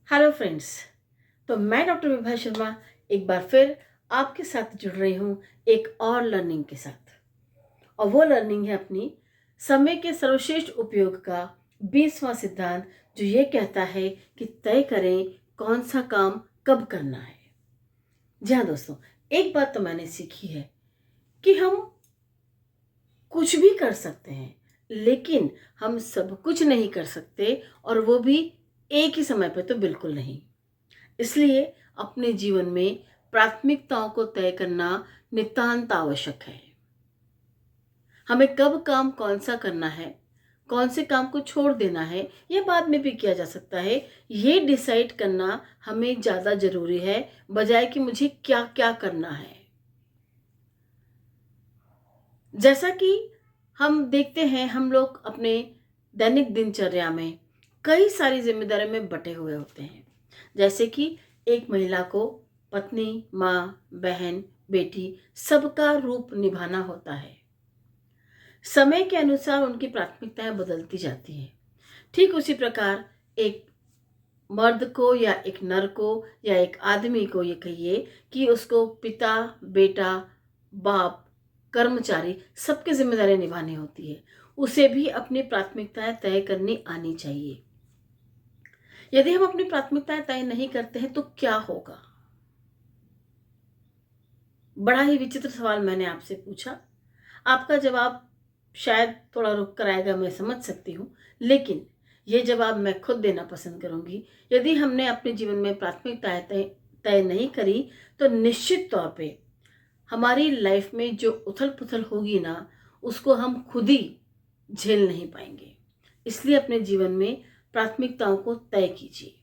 Hello friends. तो मैं doctor Vibha Sharma एक बार फिर आपके साथ जुड़ रही हूँ एक और लर्निंग के साथ। और वो लर्निंग है अपनी समय के सर्वश्रेष्ठ उपयोग का 20वां सिद्धांत, जो ये कहता है कि तय करें कौन सा काम कब करना है। जी हाँ दोस्तों, एक बात तो मैंने सीखी है कि हम कुछ भी कर सकते हैं, लेकिन हम सब कुछ नहीं कर सकते, और वो भी एक ही समय पे तो बिल्कुल नहीं। इसलिए अपने जीवन में प्राथमिकताओं को तय करना नितांत आवश्यक है। हमें कब काम कौन सा करना है, कौन से काम को छोड़ देना है, यह बाद में भी किया जा सकता है। ये डिसाइड करना हमें ज़्यादा जरूरी है, बजाय कि मुझे क्या क्या करना है। जैसा कि हम देखते हैं, हम लोग अपने दैनिक दिनचर्या में कई सारी जिम्मेदारियों में बटे हुए होते हैं। जैसे कि एक महिला को पत्नी, माँ, बहन, बेटी सबका रूप निभाना होता है। समय के अनुसार उनकी प्राथमिकताएं बदलती जाती हैं। ठीक उसी प्रकार एक मर्द को या एक नर को या एक आदमी को ये कहिए कि उसको पिता, बेटा, बाप, कर्मचारी सबकी जिम्मेदारी निभानी होती है। उसे भी अपनी प्राथमिकताएं तय करनी आनी चाहिए। यदि हम अपनी प्राथमिकताएं तय नहीं करते हैं तो क्या होगा? बड़ा ही विचित्र सवाल मैंने आपसे पूछा। आपका जवाब शायद थोड़ा रुक कर आएगा, मैं समझ सकती हूँ, लेकिन ये जवाब मैं खुद देना पसंद करूंगी। यदि हमने अपने जीवन में प्राथमिकताएं तय तय नहीं करी, तो निश्चित तौर पे हमारी लाइफ में जो उथल पुथल होगी ना, उसको हम खुद ही झेल नहीं पाएंगे। इसलिए अपने जीवन में प्राथमिकताओं को तय कीजिए।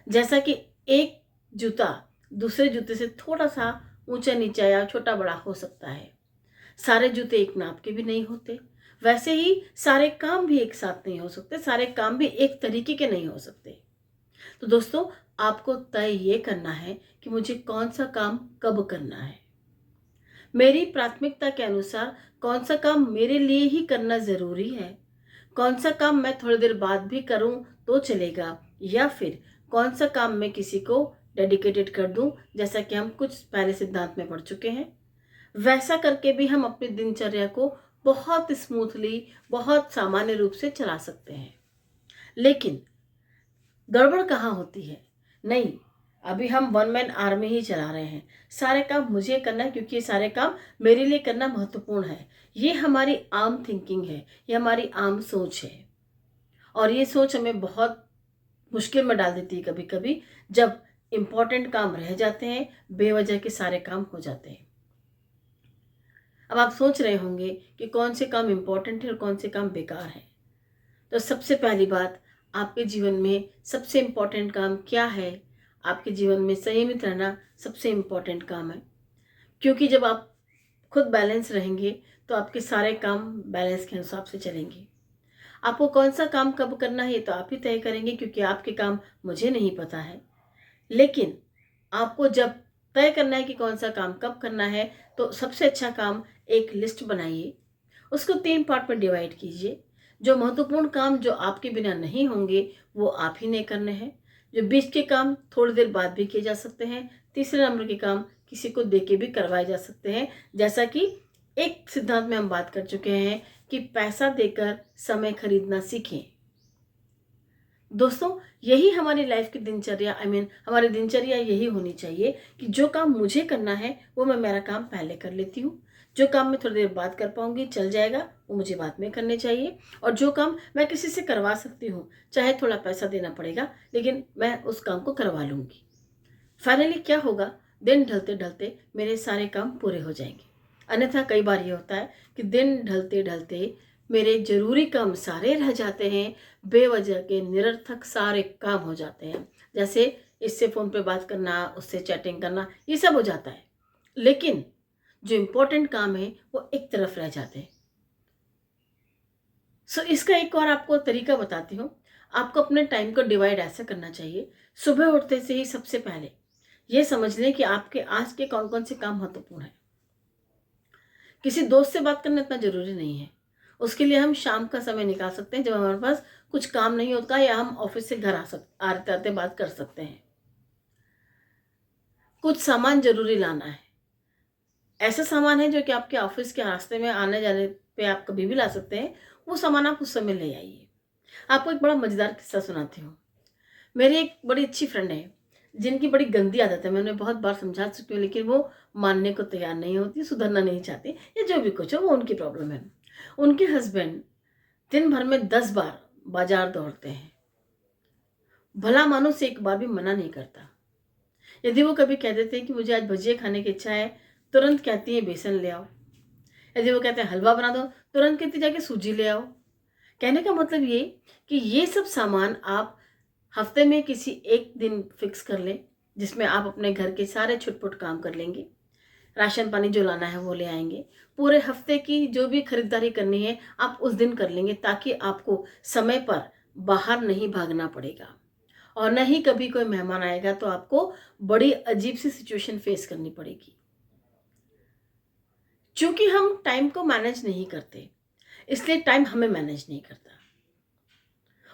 जैसा कि एक जूता दूसरे जूते से थोड़ा सा ऊंचा नीचा या छोटा बड़ा हो सकता है, सारे जूते एक नाप के भी नहीं होते। वैसे ही सारे काम भी एक साथ नहीं हो सकते, सारे काम भी एक तरीके के नहीं हो सकते। तो दोस्तों, आपको तय ये करना है कि मुझे कौन सा काम कब करना है। मेरी प्राथमिकता के अनुसार कौन सा काम मेरे लिए ही करना जरूरी है, कौन सा काम मैं थोड़ी देर बाद भी करूं तो चलेगा, या फिर कौन सा काम मैं किसी को डेडिकेटेड कर दूं, जैसा कि हम कुछ पहले सिद्धांत में पढ़ चुके हैं। वैसा करके भी हम अपनी दिनचर्या को बहुत स्मूथली, बहुत सामान्य रूप से चला सकते हैं। लेकिन गड़बड़ कहाँ होती है? नहीं, अभी हम वन मैन आर्मी ही चला रहे हैं। सारे काम मुझे करना है क्योंकि ये सारे काम मेरे लिए करना महत्वपूर्ण है। ये हमारी आम थिंकिंग है, ये हमारी आम सोच है। और ये सोच हमें बहुत मुश्किल में डाल देती है कभी कभी, जब इम्पोर्टेंट काम रह जाते हैं, बेवजह के सारे काम हो जाते हैं। अब आप सोच रहे होंगे कि कौन से काम इम्पोर्टेंट है और कौन से काम बेकार है। तो सबसे पहली बात, आपके जीवन में सबसे इम्पोर्टेंट काम क्या है? आपके जीवन में संयमित रहना सबसे इम्पोर्टेंट काम है, क्योंकि जब आप खुद बैलेंस रहेंगे तो आपके सारे काम बैलेंस के हिसाब से चलेंगे। आपको कौन सा काम कब करना है ये तो आप ही तय करेंगे, क्योंकि आपके काम मुझे नहीं पता है। लेकिन आपको जब तय करना है कि कौन सा काम कब करना है, तो सबसे अच्छा काम, एक लिस्ट बनाइए, उसको 3 पार्ट में डिवाइड कीजिए। जो महत्वपूर्ण काम जो आपके बिना नहीं होंगे वो आप ही ने करने हैं। जो बीच के काम थोड़ी देर बाद भी किए जा सकते हैं। तीसरे नंबर के काम किसी को दे के भी करवाए जा सकते हैं। जैसा कि एक सिद्धांत में हम बात कर चुके हैं कि पैसा देकर समय खरीदना सीखें। दोस्तों, यही हमारी लाइफ की दिनचर्या, हमारी दिनचर्या यही होनी चाहिए कि जो काम मुझे करना है वो मैं मेरा काम पहले कर लेती हूँ। जो काम मैं थोड़ी देर बाद कर पाऊंगी, चल जाएगा, वो मुझे बाद में करने चाहिए। और जो काम मैं किसी से करवा सकती हूँ, चाहे थोड़ा पैसा देना पड़ेगा, लेकिन मैं उस काम को करवा लूंगी। फाइनली क्या होगा, दिन ढलते ढलते मेरे सारे काम पूरे हो जाएंगे। अन्यथा कई बार ये होता है कि दिन ढलते ढलते मेरे जरूरी काम सारे रह जाते हैं, बेवजह के निरर्थक सारे काम हो जाते हैं। जैसे इससे फ़ोन पे बात करना, उससे चैटिंग करना, ये सब हो जाता है। लेकिन जो इम्पोर्टेंट काम है वो एक तरफ रह जाते हैं। इसका एक और आपको तरीका बताती हूँ। आपको अपने टाइम को डिवाइड ऐसे करना चाहिए, सुबह उठते से ही सबसे पहले ये समझ लें कि आपके आज के कौन कौन से काम महत्वपूर्ण है। किसी दोस्त से बात करना इतना जरूरी नहीं है, उसके लिए हम शाम का समय निकाल सकते हैं जब हमारे पास कुछ काम नहीं होता या हम ऑफिस से घर आते आते बात कर सकते हैं। कुछ सामान जरूरी लाना है, ऐसा सामान है जो कि आपके ऑफिस के रास्ते में आने जाने पे आप कभी भी ला सकते हैं, वो सामान आप उस समय ले आइए। आपको एक बड़ा मजेदार किस्सा सुनाती हूँ। मेरी एक बड़ी अच्छी फ्रेंड है जिनकी बड़ी गंदी आदत है। मैं उन्हें बहुत बार समझा चुकी हूँ लेकिन वो मानने को तैयार नहीं होती, सुधरना नहीं चाहती, या जो भी कुछ हो वो उनकी प्रॉब्लम है। उनके हस्बैंड दिन भर में 10 बार बाजार दौड़ते हैं, भला मानुस एक बार भी मना नहीं करता। यदि वो कभी कह देते हैं कि मुझे आज भजिया खाने की इच्छा है, तुरंत कहती है बेसन ले आओ। यदि वो कहते हैं हलवा बना दो, तुरंत कहती जाके सूजी ले आओ। कहने का मतलब ये कि ये सब सामान आप हफ्ते में किसी एक दिन फिक्स कर लें जिसमें आप अपने घर के सारे छुटपुट काम कर लेंगे। राशन पानी जो लाना है वो ले आएंगे। पूरे हफ्ते की जो भी खरीदारी करनी है आप उस दिन कर लेंगे, ताकि आपको समय पर बाहर नहीं भागना पड़ेगा और न ही कभी कोई मेहमान आएगा तो आपको बड़ी अजीब सी सिचुएशन फेस करनी पड़ेगी। क्योंकि हम टाइम को मैनेज नहीं करते, इसलिए टाइम हमें मैनेज नहीं करता।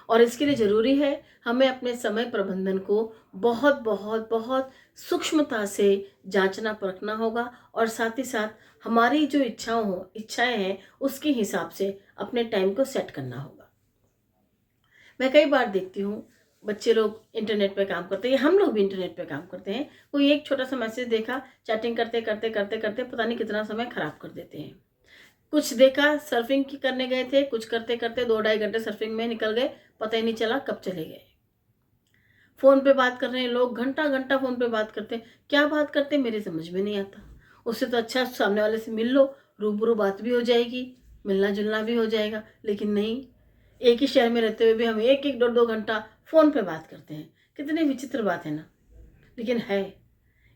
और इसके लिए ज़रूरी है हमें अपने समय प्रबंधन को बहुत बहुत बहुत सूक्ष्मता से जांचना परखना होगा, और साथ ही साथ हमारी जो इच्छाएं हैं उसके हिसाब से अपने टाइम को सेट करना होगा। मैं कई बार देखती हूँ बच्चे लोग इंटरनेट पे काम करते हैं, हम लोग भी इंटरनेट पे काम करते हैं। कोई एक छोटा सा मैसेज देखा, चैटिंग करते करते करते करते पता नहीं कितना समय खराब कर देते हैं। कुछ देखा, सर्फिंग की करने गए थे, कुछ करते करते 2-2.5 घंटे सर्फिंग में निकल गए, पता ही नहीं चला कब चले गए। फ़ोन पे बात कर रहे हैं लोग, घंटा घंटा फ़ोन पे बात करते हैं। क्या बात करते हैं मेरे समझ में नहीं आता। उससे तो अच्छा सामने वाले से मिल लो, रूबरू बात भी हो जाएगी, मिलना जुलना भी हो जाएगा। लेकिन नहीं, एक ही शहर में रहते हुए भी हम 1-1 2-2 घंटा फ़ोन पे बात करते हैं। कितनी विचित्र बात है ना, लेकिन है,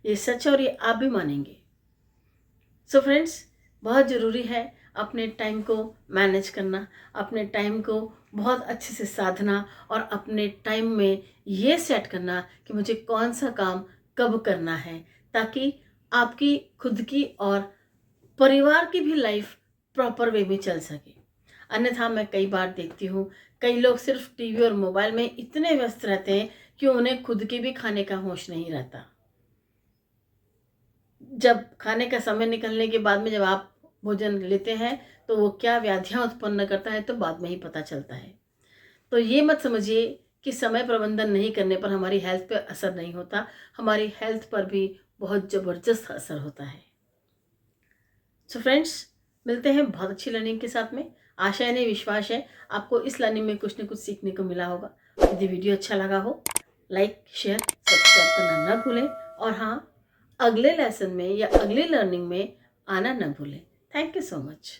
ये सच है और ये आप भी मानेंगे। सो फ्रेंड्स, बहुत ज़रूरी है अपने टाइम को मैनेज करना, अपने टाइम को बहुत अच्छे से साधना और अपने टाइम में ये सेट करना कि मुझे कौन सा काम कब करना है, ताकि आपकी खुद की और परिवार की भी लाइफ प्रॉपर वे में चल सके। अन्यथा मैं कई बार देखती हूँ कई लोग सिर्फ टीवी और मोबाइल में इतने व्यस्त रहते हैं कि उन्हें खुद के भी खाने का होश नहीं रहता। जब खाने का समय निकलने के बाद में जब आप भोजन लेते हैं तो वो क्या व्याधियां उत्पन्न करता है तो बाद में ही पता चलता है। तो ये मत समझिए कि समय प्रबंधन नहीं करने पर हमारी हेल्थ पर असर नहीं होता, हमारी हेल्थ पर भी बहुत ज़बरदस्त असर होता है। सो फ्रेंड्स, मिलते हैं बहुत अच्छी लर्निंग के साथ में। आशा है, नहीं विश्वास है, आपको इस लर्निंग में कुछ न कुछ सीखने को मिला होगा। यदि वीडियो अच्छा लगा हो, लाइक शेयर सब्सक्राइब करना न भूलें, और हाँ, अगले लेसन में या अगली लर्निंग में आना न भूलें। Thank you so much.